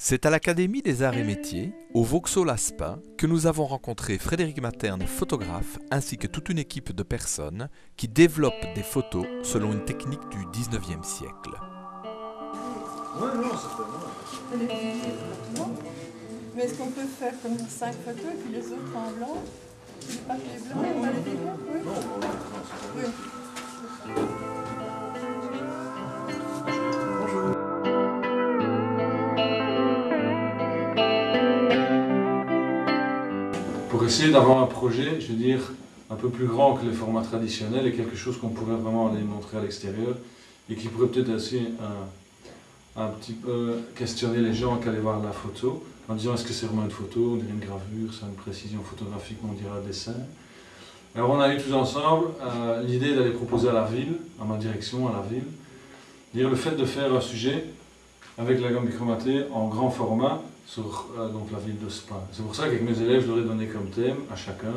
C'est à l'Académie des Arts et Métiers, au Vauxhall-Aspin, que nous avons rencontré Frédéric Materne, photographe, ainsi que toute une équipe de personnes qui développent des photos selon une technique du 19e siècle. Ouais, non, certainement. Mais est-ce qu'on peut faire comme 5 photos et puis les autres en blanc? Le papier blanc, on va les décorer? Oui. Non, on va le mettre Oui. Pour essayer d'avoir un projet, je veux dire, un peu plus grand que les formats traditionnels et quelque chose qu'on pourrait vraiment aller montrer à l'extérieur et qui pourrait peut-être aussi un petit peu questionner les gens qui allaient voir la photo en disant est-ce que c'est vraiment une photo, on dirait une gravure, c'est une précision photographique, on dirait un dessin. Alors on a eu tous ensemble l'idée d'aller proposer à la ville, à ma direction, à la ville, dire le fait de faire un sujet avec la gamme bichromatée en grand format sur donc la ville de Spa. C'est pour ça qu'avec mes élèves, je leur ai donné comme thème à chacun,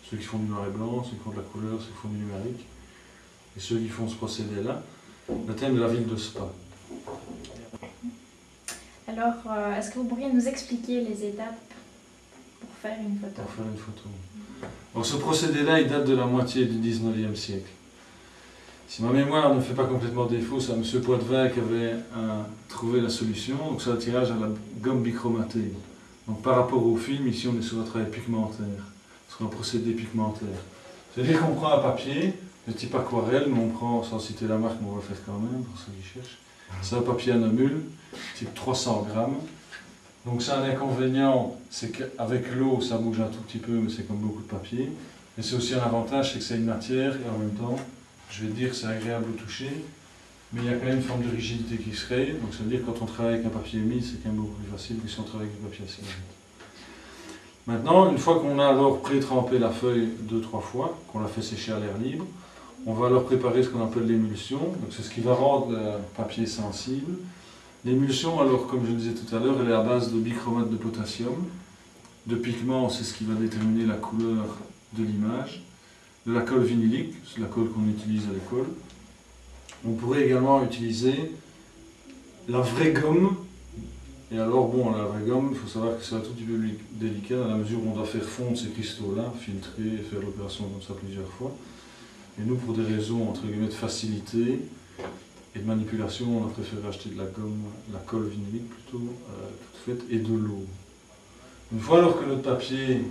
ceux qui font du noir et blanc, ceux qui font de la couleur, ceux qui font du numérique, et ceux qui font ce procédé-là, le thème de la ville de Spa. Alors, est-ce que vous pourriez nous expliquer les étapes pour faire une photo? Pour faire une photo. Donc ce procédé-là, il date de la moitié du 19e siècle. Si ma mémoire ne fait pas complètement défaut, c'est M. Poitevin qui avait trouvé la solution. Donc c'est un tirage à la gomme bichromatée. Donc par rapport au film, ici on est sur un travail pigmentaire, sur un procédé pigmentaire. C'est-à-dire qu'on prend un papier, de type aquarelle, mais on prend, sans citer la marque, mais on va le faire quand même, pour ceux qui cherchent. C'est un papier anomule, type 300 grammes. Donc c'est un inconvénient, c'est qu'avec l'eau ça bouge un tout petit peu, mais c'est comme beaucoup de papier. Mais c'est aussi un avantage, c'est que c'est une matière, et en même temps, je vais dire que c'est agréable au toucher, mais il y a quand même une forme de rigidité qui se crée. Donc ça veut dire que quand on travaille avec un papier humide, c'est quand même beaucoup plus facile que si on travaille avec du papier assez humide. Maintenant, une fois qu'on a alors pré-trempé la feuille 2-3 fois, qu'on l'a fait sécher à l'air libre, on va alors préparer ce qu'on appelle l'émulsion. Donc c'est ce qui va rendre le papier sensible. L'émulsion, alors comme je disais tout à l'heure, elle est à base de bichromate de potassium. De pigment, c'est ce qui va déterminer la couleur de l'image. De la colle vinylique, c'est la colle qu'on utilise à l'école. On pourrait également utiliser la vraie gomme. Et alors, bon, la vraie gomme, il faut savoir que c'est un tout petit peu délicat dans la mesure où on doit faire fondre ces cristaux-là, filtrer et faire l'opération comme ça plusieurs fois. Et nous, pour des raisons, entre guillemets, de facilité et de manipulation, on a préféré acheter de la gomme, la colle vinylique plutôt, toute faite, et de l'eau. Une fois alors que notre papier,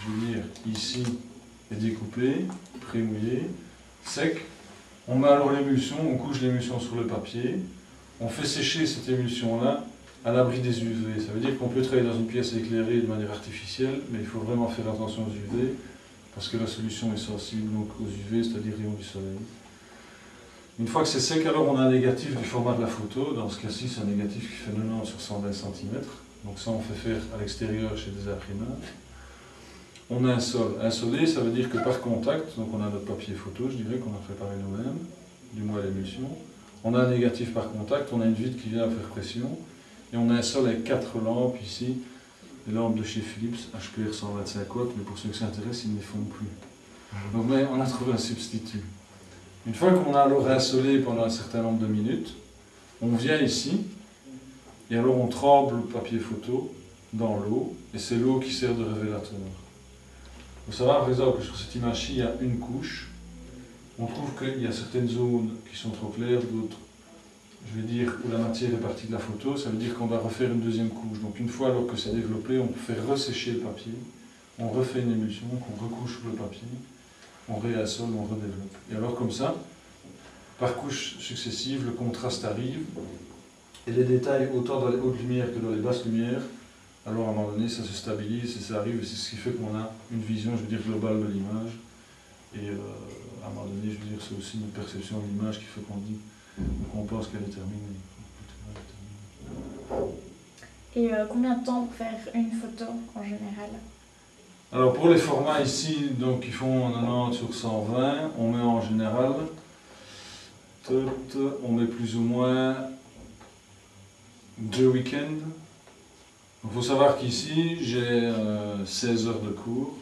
je veux dire, ici, est découpé, pré-mouillé, sec, on met alors l'émulsion, on couche l'émulsion sur le papier, on fait sécher cette émulsion-là à l'abri des UV. Ça veut dire qu'on peut travailler dans une pièce éclairée de manière artificielle, mais il faut vraiment faire attention aux UV, parce que la solution est sensible donc aux UV, c'est-à-dire rayons du soleil. Une fois que c'est sec, alors on a un négatif du format de la photo. Dans ce cas-ci, c'est un négatif qui fait 90 sur 120 cm. Donc ça, on fait faire à l'extérieur chez des imprimeurs. On a un sol. Un solé, ça veut dire que par contact, donc on a notre papier photo, je dirais, qu'on a préparé nous-mêmes, du moins l'émulsion. On a un négatif par contact, on a une vitre qui vient à faire pression. Et on a un sol avec 4 lampes ici. Les lampes de chez Philips, HPR 125 watts, mais pour ceux qui s'intéressent, ils ne les font plus. Donc mais on a trouvé un substitut. Une fois qu'on a alors insolé pendant un certain nombre de minutes, on vient ici, et alors on trempe le papier photo dans l'eau, et c'est l'eau qui sert de révélateur. Il faut savoir par exemple que sur cette image-ci, il y a une couche. On trouve qu'il y a certaines zones qui sont trop claires, d'autres, je vais dire, où la matière est partie de la photo. Ça veut dire qu'on va refaire une deuxième couche. Donc une fois alors que c'est développé, on fait ressécher le papier, on refait une émulsion, qu'on recouche sur le papier, on réassole, on redéveloppe. Et alors comme ça, par couches successives, le contraste arrive, et les détails, autant dans les hautes lumières que dans les basses lumières, alors à un moment donné, ça se stabilise et ça arrive, et c'est ce qui fait qu'on a une vision, je veux dire, globale de l'image. Et à un moment donné, je veux dire, c'est aussi une perception de l'image qui fait qu'on pense qu'elle est terminée. Et combien de temps pour faire une photo en général? Alors pour les formats ici, donc qui font 90 sur 120, on met en général, on met plus ou moins 2 week-ends. Il faut savoir qu'ici, j'ai 16 heures de cours.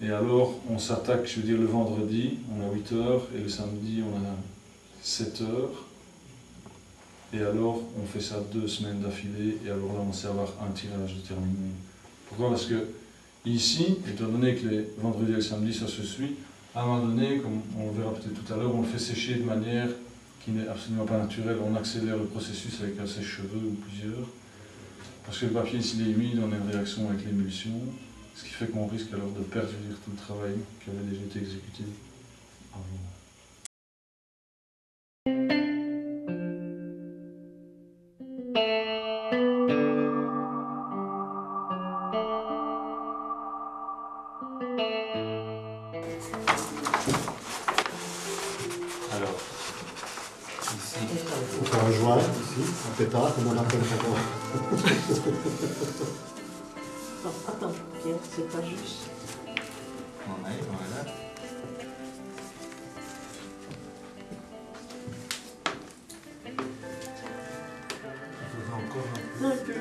Et alors, on s'attaque, je veux dire, le vendredi, on a 8 heures, et le samedi, on a 7 heures. Et alors, on fait ça 2 semaines d'affilée, et alors là, on sait avoir un tirage déterminé. Pourquoi? Parce que ici, étant donné que les vendredis et le samedi, ça se suit, à un moment donné, comme on verra peut-être tout à l'heure, on le fait sécher de manière qui n'est absolument pas naturelle. On accélère le processus avec un sèche-cheveux ou plusieurs. Parce que le papier, s'il est humide, on a une réaction avec l'émulsion, ce qui fait qu'on risque alors de perdre tout le travail qui avait déjà été exécuté avant. Alors, ici. On fait un joint ici, un pétard, comme on appelle ça. Non, attends, Pierre, c'est pas juste. Ouais, voilà. Non, un peu.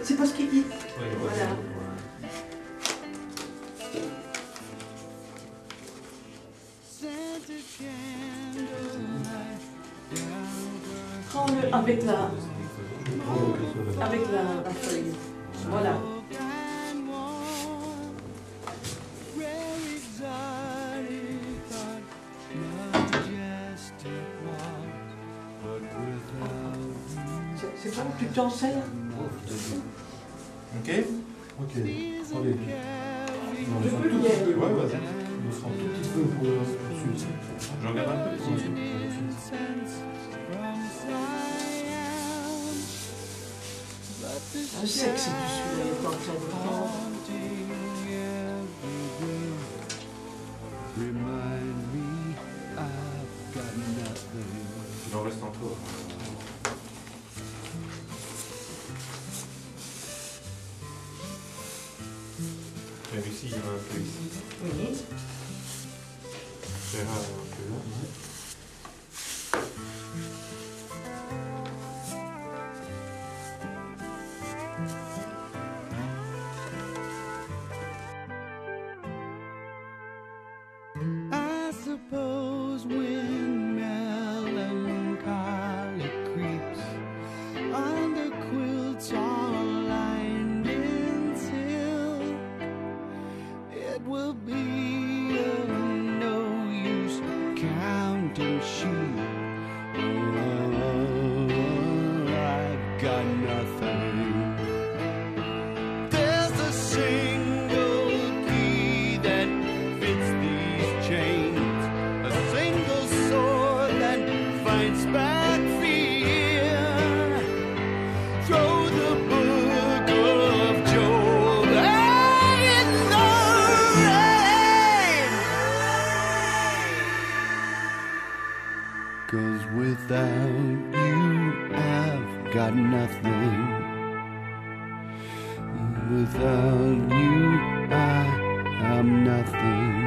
C'est parce qu'il dit. Voilà. Prends-le avec la feuille. Voilà. C'est bon, tu t'en sers? Ok. Ok, allez. Je peux le lire. Ouais, vas-y. On le fera un tout petit peu pour celui-ci. J'en garde un peu. Je sais que c'est du celui-là, il est en train de prendre. Il en reste encore. Même ici, il y en a un peu ici. Oui. C'est rare, un peu là. I suppose when melancholy creeps under quilts all lined in silk, it will be of no use counting sheep. Oh, I've got nothing. There's a single key that fits these chains, a single sword that fights back fear. Throw the book of Job in the rain, 'cause without you I've got nothing. Without you I am nothing.